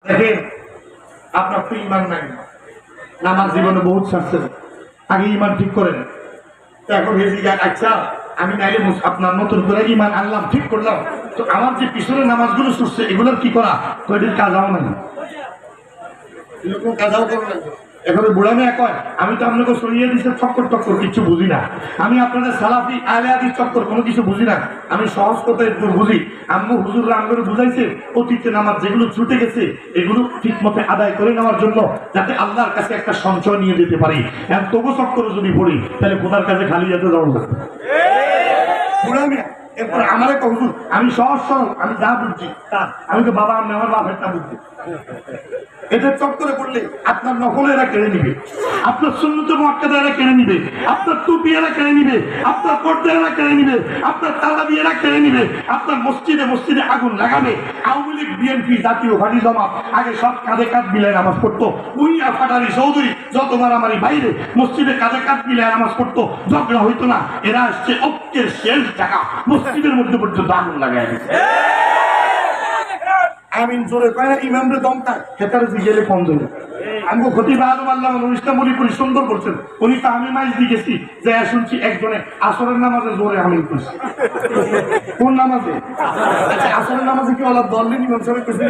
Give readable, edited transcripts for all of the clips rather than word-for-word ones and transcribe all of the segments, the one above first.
দেখেন আপনার তো ইমান নাই, নামাজ জীবনে বহুত ছাড়ছেন, আগে ইমান ঠিক করেন। এখন আচ্ছা আমি নাইলে আপনার নতুন করে ইমান আনলাম, ঠিক করলাম, তো আমার যে পিছনে নামাজগুলো ছুটছে এগুলোর কি করা, কয়টির কাজাও নাই, এরকম কাজাও করা লাগবে। এখানে বুড়া মেয়ে কয় আমি তো আপনাকে সরিয়ে দিচ্ছি চক্কর টক্কর কিছু বুঝি না, আমি আপনাদের সালাফি আলে আদি চক্কর কোনো কিছু বুঝি না, আমি সহজ কথা একটু বুঝি। আম্মু হুজুররা আমাকে বুঝাইছে অতীতে নামাজ যেগুলো ছুটে গেছে এগুলো ঠিক মতো আদায় করে নেওয়ার জন্য, যাতে আল্লাহর কাছে একটা সঞ্চয় নিয়ে যেতে পারি। এখন তবু চক্কর যদি পড়ি তাহলে খোদার কাছে খালি যেতে যাওয়া লাগবে। বুড়া মেয়ে এরপর আমার একটা হুজুর, আমি সহজ সরল, আমি যা বুঝছি তা, আমি তো বাবা আমি আমার বাপেরটা বুঝছি। এটা চক্করে পড়লে আপনার নকলেরা কেড়ে নিবে, আপনার সুন্নত মুআক্কাদারা কেড়ে নিবে, আপনার টুপিয়ারা কেড়ে নিবে, আপনার পর্দারা কেড়ে নিবে, আপনার তারাবিয়ারা কেড়ে নিবে, আপনার মসজিদে মসজিদে আগুন লাগাবে। আওয়ামী লীগ বিএনপি জাতীয় পার্টি জমাত আগে সব কাঁধে কাঁধ মিলায় নামাজ পড়তো, উইয়া ফাটারি চৌধুরী যত মারামারি বাইরে মসজিদে কাঁধে কাঁধ মিলায় নামাজ পড়তো, ঝগড়া হইতো না। এরা আসছে ঐক্যের শেষ জায়গা, মসজিদের মধ্যে পর্যন্ত আগুন লাগায় দিচ্ছে। আমিন জোরে কয় না, ইমামরে দমকায় হেতারে গেলে কম জোরে। আমি খতিব আলম আল্লাহ ইসলাম উনি সুন্দর করছেন, উনি তো আমি মাইজ দিয়ে গেছি যে শুনছি একজনে আসরের নামাজে জোরে আমিন করছে। কোন নামাজে? আচ্ছা আসরের নামাজে কি ওলা দলেন ইমাম সাহেব করছে,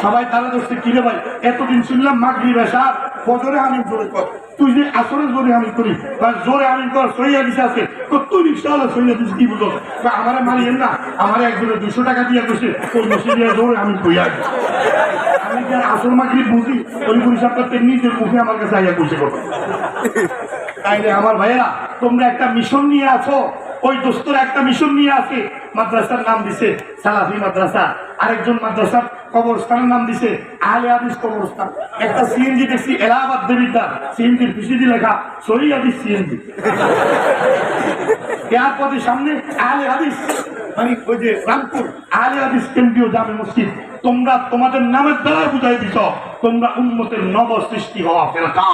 সবাই তারা ধরছে কিরে ভাই এতদিন শুনলাম মাগরিব এশা ফজরে আমিন জোরে কর, তুই যে আসরে জোরে আমিন করি বা জোরে আমিন কর সহিয়া দিছে আছে তো তুই রিক্সাওয়ালা সহিয়া দিস কি বুঝো, আমার মারিয়েন না, আমার একজনে 200 টাকা দিয়ে বসে ওই মসজিদে জোরে আমিন কইয়া। আমি কি আর আসল মাগরিব বুঝি? ওই পরিষদটা তেমনি যে মুখে আমার কাছে আইয়া বসে করো। তাইলে আমার ভাইয়েরা তোমরা একটা মিশন নিয়ে আছো, ওই দোস্তরা একটা মিশন নিয়ে আছে, মাদ্রাসার নাম দিছে সালাফি মাদ্রাসা, আরেকজন মাদ্রাসার কবরস্থানের নাম দিছে আহলে হাদিস কবরস্থান। একটা সিএনজি দেখছি এলাহাবাদ দেবিদ্দার, সিএনজির পিছিয়ে লেখা সহি হাদিস সিএনজি, এয়ারপোর্টের সামনে আহলে হাদিস, মানে ওই যে রামপুর আহলে হাদিস কেন্দ্রীয় জামে মসজিদ। তোমরা তোমাদের নামের দ্বারা বুঝাই দিছ তোমরা উম্মতের নব সৃষ্টি হওয়া ফেরকা।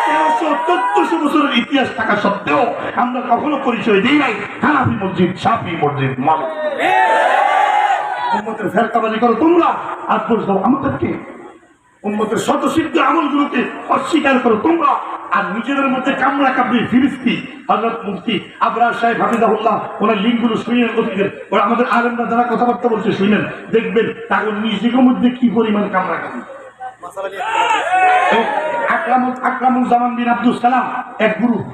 1300-1400 বছরের ইতিহাস থাকা সত্ত্বেও আমরা কখনো পরিচয় দিই নাই হানাফি মসজিদ, শাফি মসজিদ, মালিক। উম্মতের ফেরকাবাজি করো তোমরা, আর বলছো আমাদেরকে উম্মতের শতসিদ্ধ আমলগুলোকে অস্বীকার করো তোমরা, আর নিজেদের মধ্যে কামড়া কামড়ি ফিরিস্তি। হযরত মুফতি আবরার সাহেব হাফিজাহুল্লাহ ওনার লিঙ্কগুলো শুনেন, অতীতের ওরা আমাদের আলেমরা যারা কথাবার্তা বলছে শুনেন, দেখবেন তাদের নিজেদের মধ্যে কি পরিমাণ কামড়া কামড়ি। আকরামুজ্জামান বিন আব্দুল সালাম এক গ্রুপ,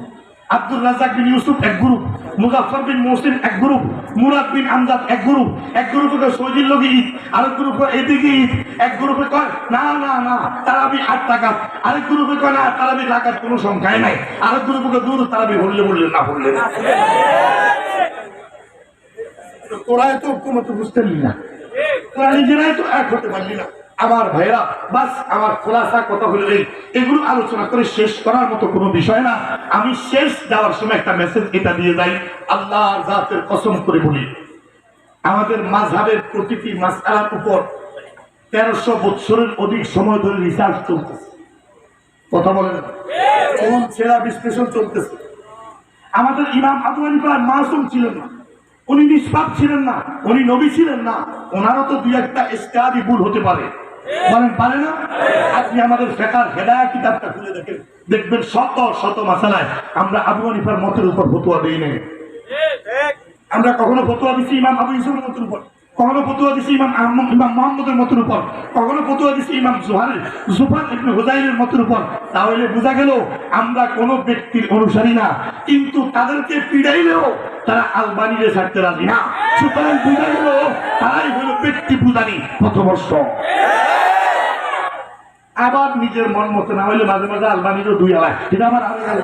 আব্দুল রাজ্জাক বিন ইউসুফ এক গ্রুপ, মুজাফফর বিন মুহসিন এক গ্রুপ, মুরাদ বিন আমজাদ এক গ্রুপ, এক গ্রুপে সৌদির লোক ঈদ, আরেক গ্রুপে এদিকে ঈদ, এক গ্রুপে কয় না না না তারাবি 8 রাকাত, আরেক গ্রুপে কয় না তারাবি রাকাত কোনো সংখ্যায় নাই, আরেক গ্রুপে দূর তারাবি বললে বললে না বললে না। তোরাই তো ঐক্যমত বুঝতে পারলি না, তোরা নিজেরাই তো এক হতে পারলি না। আমার ভাইরা বাস আমার খোলাসা কথা হলো এগুলো আলোচনা করে শেষ করার মতো কোনো বিষয় না। আমি শেষ যাওয়ার সময় একটা মেসেজ এটা দিয়ে যাই, আল্লাহর জাতের কসম করে বলি আমাদের মাযহাবের প্রতিটি মাসআলার উপর 1300 বছরের অধিক সময় ধরে রিসার্চ চলতেছে, কথা বলেন কোন ছেড়া বিশ্লেষণ চলতেছে। আমাদের ইমাম আবু হানিফা মাসুম ছিলেন না, উনি নিষ্পাপ ছিলেন না, উনি নবী ছিলেন না, ওনারও তো দুই একটা ইজতিহাদি ভুল হতে পারে, বলেন পারে না? আপনি আমাদের ফিকহ হেদায়াত কিতাবটা খুলে দেখেন, দেখবেন শত শত মাসালায় আমরা আবু হানিফার মতের উপর ফতোয়া দেই নাই। আমরা কখনো ফতোয়া দিছি ইমাম আবু ইউসুফের মতের উপর, কখনো ফতোয়া দিছি ইমাম মুহাম্মদের মতের উপর, কখনো ফতোয়া দিছি ইমাম জুফার ইবনে হুযাইলের মতের উপর। তাহলে বোঝা গেল আমরা কোনো ব্যক্তির অনুসারী না, কিন্তু তাদেরকে পিড়াইলেও তারা আলবানিরে ছাড়তে রাজি না। সুতরাং বোঝা গেল তারাই হলো ব্যক্তি পূজারী পথভ্রষ্ট। আবার নিজের মন মতো না হইলে মাঝে মাঝে আলবানিরও দুই আলায়, এটা আমার আগে গেল।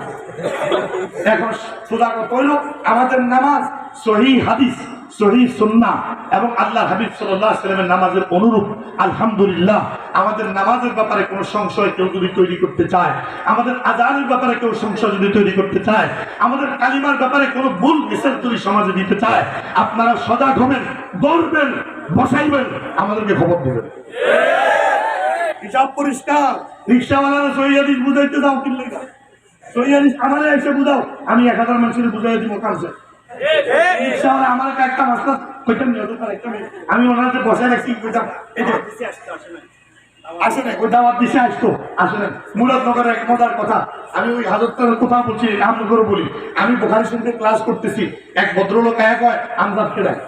এখন সোজা কথা হইল আমাদের নামাজ সহিহ হাদিস, সহিহ সুন্নাহ এবং আল্লাহর হাবিব সাল্লাল্লাহু আলাইহি ওয়াসাল্লামের নামাজের অনুরূপ। আলহামদুলিল্লাহ আমাদের নামাজের ব্যাপারে কোনো সংশয় কেউ যদি তৈরি করতে চায়, আমাদের আযানের ব্যাপারে কেউ সংশয় যদি তৈরি করতে চায়, আমাদের কালিমার ব্যাপারে কোনো ভুল মেসেজ যদি সমাজে দিতে চায়, আপনারা সজাগ হবেন, দৌড়বেন, বসাইবেন, আমাদেরকে খবর দেবেন। হিসাব পরিষ্কার। রিক্সাওয়ালারা সহিহ হাদিস বুঝাইতে দাও, কিনলে সহিহ হাদিস আমারে এসে বুঝাও, আমি 1000 মানুষের বুঝাই দিব কালকে। রিক্সাওয়ালা আমার একটা মাস্টার কইতাম আমি ওনাদের বসায় রাখছি কইতাম আসে না ওই দাওয়াত দিছে আসতো আসে না মুরাদনগরের এক মজার কথা আমি ওই হাজরতের কথা বলছি আমনগর বলি আমি বুখারী শরীফে ক্লাস করতেছি এক ভদ্রলোক এক হয় আমজাদ কেডায়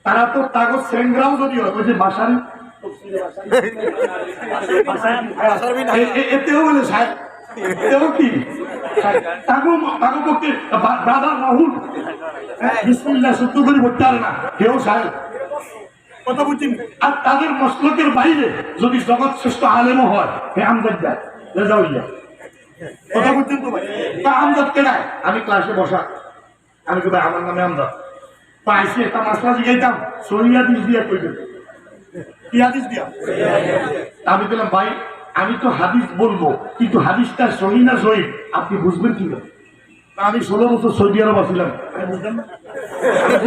তারা তো কাগজ সেন্ডরাও যদি হয় ওই যে বাসার এতেও বলে সাহেব এতেও কি ব্রাদার রাহুল বিসমিল্লাহ শুদ্ধ করে বলতে পারে না কেউ সাহেব কথা বুঝছেন আর তাদের মসলকের বাইরে যদি জগৎ শ্রেষ্ঠ আলেমও হয় হে আমজাদ যায় রেজাউল্লাহ কথা বুঝছেন তো ভাই তা আমজাদ কেডায় আমি ক্লাসে বসা আমি তো ভাই আমার নামে আমজাদ পাইছি একটা মাসলা জিগাইতাম সহি হাদিস দিয়া কইবেন কি হাদিস দিয়া আমি বললাম ভাই আমি তো হাদিস বলবো কিন্তু হাদিসটা সহি না সহি আপনি বুঝবেন কি না আমি 16 বছর সৌদি আরব ছিলাম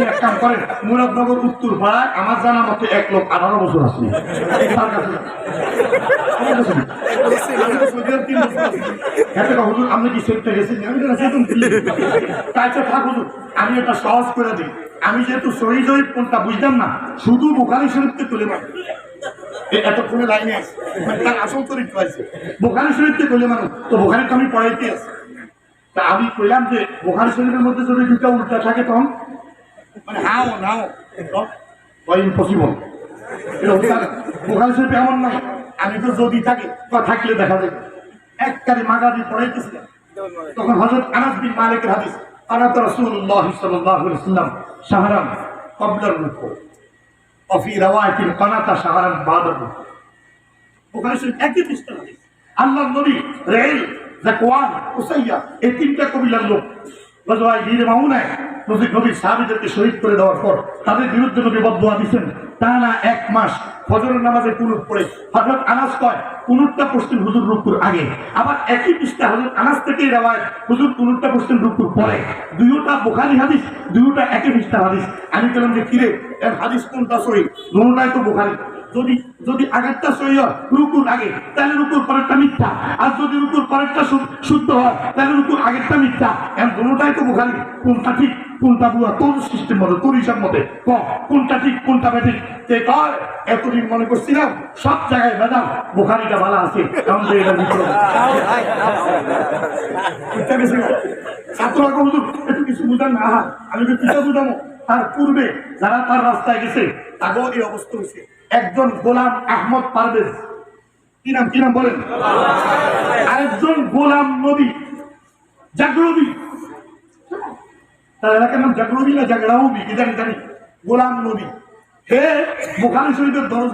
এক কাম করেন মুরাদনগর উত্তর পাড়ায় আমার জানা মতো 1,18 বছর আছে তার কাছে হুজুর আপনি কি সেটটা গেছেন আমি এটা সহজ করে দিই আমি যেহেতু সহি জয়ীব কোনটা বুঝতাম না শুধু বুখারী শরীফকে তুলে মানো এতক্ষণে লাইনে আছে তার আসল চরিত্র আছে বুখারী শরীফকে তুলে মানো তো বুখারী তো আমি পড়াইতে আছি তা আমি কইলাম যে বুখারী শরীফের মধ্যে যদি দুটা উল্টা থাকে তখন মানে হাও নাও ইম্পসিবল বুখারী শরীফ এমন নাই আমি তো যদি থাকে তো থাকলে দেখা যাবে একবারে মাগাজি পড়াইতেছিলাম তখন হযরত আনাস বিন মালিকের হাদিস আনাত রাসূলুল্লাহ সাল্লাল্লাহু আলাইহি ওয়াসাল্লাম শাহরান ক্বাবলা রুকু ওয়া ফি রাওয়ায়াতিন কানাতা শাহরান বা'দা রুকু বুখারী শরীফ একই পৃষ্ঠা হাদিস আল্লাহর নবী রাইল যাকওয়ান উসাইয়া এই তিনটা কবিলার লোক গজওয়ায়ে বীর মাউনায় নবীর সাহাবীদেরকে শহীদ করে দেওয়ার পর তাদের বিরুদ্ধে নবী বদদুয়া দিয়েছেন টানা 1 মাস ফজরের নামাজে কুনুত পড়ে হযরত আনাস কয় কুনুতটা পড়তেন হুজুর রুকুর আগে আবার একই পৃষ্ঠা হযরত আনাস থেকেই রওয়ায়াত হুজুর কুনুতটা পড়তেন রুকুর পরে দুইটা বুখারী হাদিস দুইটা একই পৃষ্ঠা হাদিস আমি বললাম যে কিরে এর হাদিস কোনটা সহিহ দুটোটাই তো বুখারী যদি যদি আগেরটা সহিহ হয় রুকুর আগে তাহলে রুকুর পরেরটা মিথ্যা আর যদি রুকুর পরেরটা শুদ্ধ হয় তাহলে রুকুর আগেরটা মিথ্যা এর দুটোটাই তো বুখারী কোনটা ঠিক কোনটা ভুয়া তোর সিস্টেম মতো তোর হিসাব মতে কোনটা ঠিক কোনটা বেঠিক তে কয় এতদিন মনে করছিলাম সব জায়গায় ভেজাল বুখারীটা ভালো আছে কারণ তো এটা ভিতরে ছাত্ররা হুজুর একটু কিছু বুঝান না আমি তো কিছু বুঝাবো তার পূর্বে যারা তার রাস্তায় গেছে তাকেও এই অবস্থা হয়েছে একজন গোলাম আহমদ পারভেজ কি নাম বলেন আরেকজন গোলাম নবী জাগরবি তার এলাকার নাম জাগরবি না জাগরাউবি কি জানি গোলাম নবী হে বুখারী শরীফের দরজ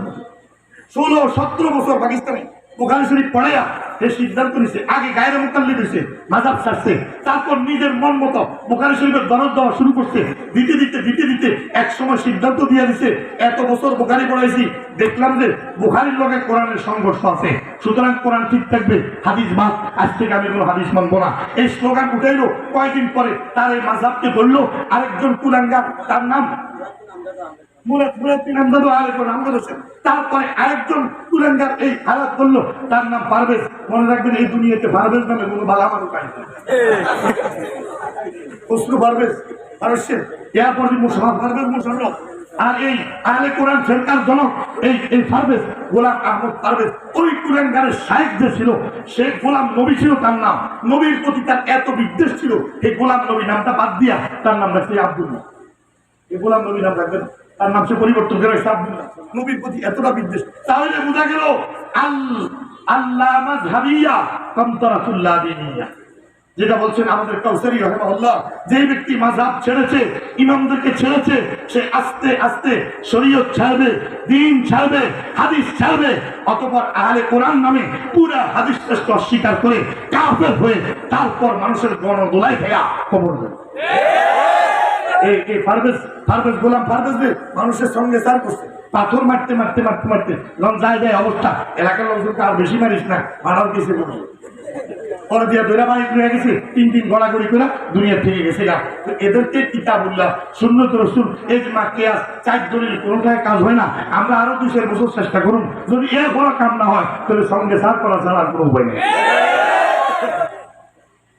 16-17 বছর পাকিস্তানে বুখারী শরীফ পড়াইয়া সে সিদ্ধান্ত নিছে আগে গায়রে মুকাল্লিদ হইছে মাযহাব ছাড়ছে তারপর নিজের মন মতো বুখারী শরীফের দরজ দেওয়া শুরু করছে দিতে এক সময় সিদ্ধান্ত দিয়ে দিছে এত বছর বুখারী পড়াইছি দেখলাম যে বুখারীর লগে কোরআনের সংঘর্ষ আছে সুতরাং কোরআন ঠিক থাকবে হাদিস বাদ আজ থেকে আমি কোনো হাদিস মানবো না এই স্লোগান উঠাইলো কয়েকদিন পরে তার এই মাযহাবকে ধরলো আরেকজন কুলাঙ্গার তার নাম তারপরে আরেকজন কুলাঙ্গার এই হালাত করলো তার নাম পারভেজ মনে রাখবেন এই দুনিয়াতে পারভেজ নামে কোনো বালা মানুষ নাই পারভেজ পারস্যের এরপরে পারভেজ মুশাররফ আর এই আহলে কোরআন ফেরকার জনক এই পারভেজ গোলাম আহমদ পারভেজ ওই কুলাঙ্গারের শায়েখ যে ছিল সে গোলাম নবী ছিল তার নাম নবীর প্রতি তার এত বিদ্বেষ ছিল এই গোলাম নবী নামটা বাদ দিয়া তার নাম রাখছে আব্দুল্লাহ এই গোলাম নবী নাম রাখবেন তার নাম সে পরিবর্তন করে আব্দুল্লাহ নবীর প্রতি এতটা বিদ্বেষ তাহলে বোঝা গেল আল্লাহ মাযহাবিয়া কামতারাতুল্লাহ দিনিয়া যেটা বলছেন আমাদের কাউসারী রাহিমাহুল্লাহ যে ব্যক্তি মাযহাব ছেড়েছে ইমামদেরকে ছেড়েছে সে আস্তে আস্তে শরীয়ত ছাড়বে দ্বীন ছাড়বে হাদিস ছাড়বে অতঃপর আহলে কোরআন নামে পুরা হাদিসকে অস্বীকার করে কাফের হয়ে তারপর মানুষের গণদোলাই খেয়া কবর দেবে এই পারভেজ গোলাম পারভেজ মানুষের সঙ্গে সার করছে পাথর মারতে যায় অবস্থা এলাকার লোকজনকে আর বেশি মারিস না মারাও গেছে পরে দিয়া দৈরা বাড়ি হয়ে গেছে 3 দিন গড়াগড়ি করে দুনিয়া থেকে গেছে না এদেরকে কিতাবুল্লাহ সুন্নত রাসূল ইজমা কিয়াস 4 দলিল কোনটায় কাজ হয় না আমরা আরো 200 বছর চেষ্টা করুন যদি এর বড় কাম না হয় তাহলে সঙ্গে সার করা ছাড়া আর কোনো উপায় নেই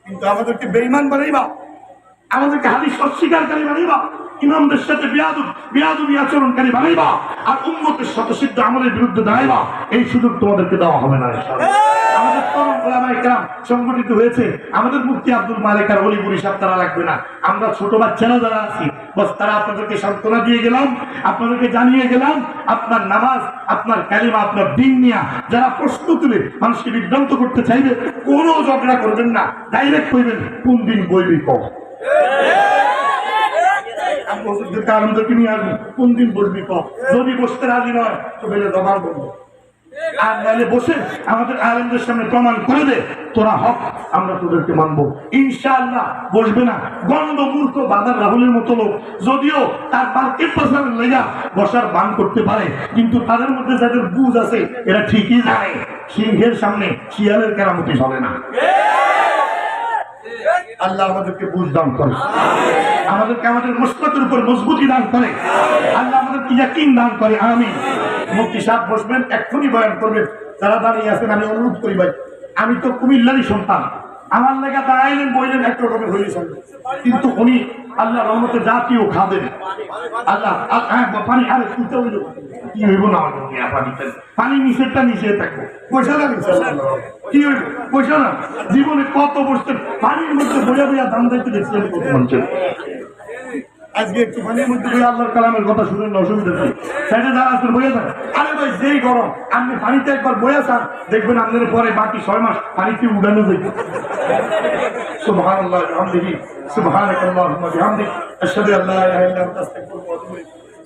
কিন্তু আমাদেরকে বেঈমান বানাইবা আমাদেরকে হাদিস অস্বীকারী বানাইবা, ইমামদের সাথে বেয়াদবি আচরণকারী বানাইবা, আর উম্মতের স্বতঃসিদ্ধ আমলের বিরুদ্ধে দাঁড়াইবা, এই সুযোগ তোমাদেরকে দেওয়া হবে না ইনশাআল্লাহ। আমাদের তরুণ ওলামায়ে কেরাম সংগঠিত হয়েছে, আমাদের মুফতি আব্দুল মালেক আর অলিপুরি সাহেব তারা লাগবে না, আমরা ছোট বাচ্চারা যারা আছি বস তারা আপনাদেরকে সান্ত্বনা দিয়ে গেলাম, আপনাদেরকে জানিয়ে গেলাম আপনার নামাজ, আপনার কালিমা, আপনার দিন নিয়ে যারা প্রশ্ন তুলে মানুষকে বিভ্রান্ত করতে চাইবে কোনো ঝগড়া করবেন না, ডাইরেক্ট কইবেন কোন দিন বইবি কম, আমাদেরকে নিয়ে আসবো কোন দিন বলবি কম, যদি বসতে রাজি নয় তো বেলে জবান বলবো, আর নাহলে বসে আমাদের আলেমদের সামনে প্রমাণ করে দে তোরা হক, আমরা তোদেরকে মানবো ইনশাআল্লাহ। বসবে না গন্ড মূর্খ বাদার রাহুলের মতো লোক, যদিও তার মার্কেট প্রচারের লেগা বসার বান করতে পারে, কিন্তু তাদের মধ্যে যাদের বুঝ আছে এরা ঠিকই জানে সিংহের সামনে শিয়ালের কেরামতি চলে না। আল্লাহ আমাদেরকে বুঝ দান করে, আমাদেরকে আমাদের মসলকের উপর মজবুতি দান করে, আল্লাহ আমাদেরকে ইয়াকিন দান করে। আমিন। মুফতি সাহেব বসবেন, এক্ষুনি বয়ান করবেন। যারা দাঁড়িয়ে আছেন আমি অনুরোধ করি ভাই, আমি তো কুমিল্লারই সন্তান, আমার লেখা দাঁড়াইলেন বইলেন এক রকমের হয়েছেন, কিন্তু উনি আল্লাহ রহমতে জাতীয় খাদেন। আল্লাহ পানি আরে শুনতে হইল কি হইব না, পানি নিষেধটা নিষেধ থাকবো, পয়সা না কি হইব পয়সা না, জীবনে কত বসছেন পানির মধ্যে বইয়া বইয়া দাম দিতে দেখছিলেন কত মানুষের। আজকে একটু পানির মধ্যে বই আল্লাহর কালামের কথা শুনেন না, অসুবিধা নেই, সাইডে যারা আছেন বইয়া থাকেন। আরে ভাই যেই গরম, আপনি পানিতে একবার বইয়া চান দেখবেন আপনাদের পরে বাকি 6 মাস পানিতে উড়ানো যাইব। সুবহানাল্লাহ ওয়া বিহামদিহি, সুবহানাকাল্লাহুম্মা ওয়া বিহামদিক, আশহাদু আল্লা ইলাহা ইল্লা আনতা আস্তাগফিরুকা ওয়া আতুবু ইলাইক।